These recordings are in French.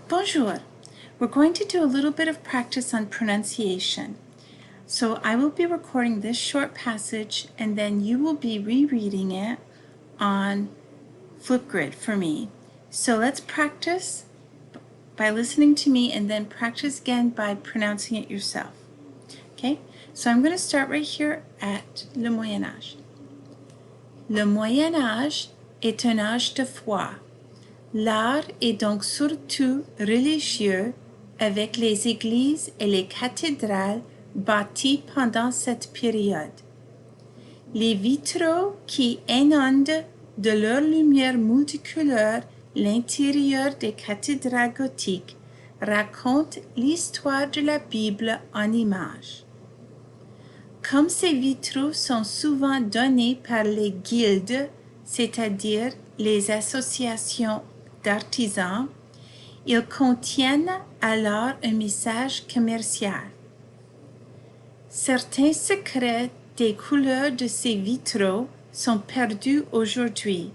Bonjour. We're going to do a little bit of practice on pronunciation. So I will be recording this short passage and then you will be rereading it on Flipgrid for me. So let's practice by listening to me and then practice again by pronouncing it yourself. Okay? So I'm going to start right here at le Moyen Âge. Le Moyen Âge est un âge de foi. L'art est donc surtout religieux avec les églises et les cathédrales bâties pendant cette période. Les vitraux qui inondent de leur lumière multicolore l'intérieur des cathédrales gothiques racontent l'histoire de la Bible en images. Comme ces vitraux sont souvent donnés par les guildes, c'est-à-dire les associations d'artisans, ils contiennent alors un message commercial. Certains secrets des couleurs de ces vitraux sont perdus aujourd'hui,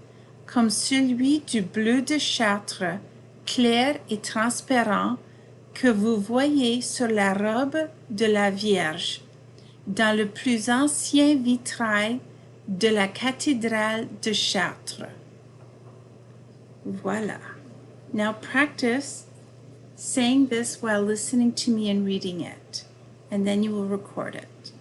comme celui du bleu de Chartres, clair et transparent, que vous voyez sur la robe de la Vierge, dans le plus ancien vitrail de la cathédrale de Chartres. Voila. Now practice saying this while listening to me and reading it, and then you will record it.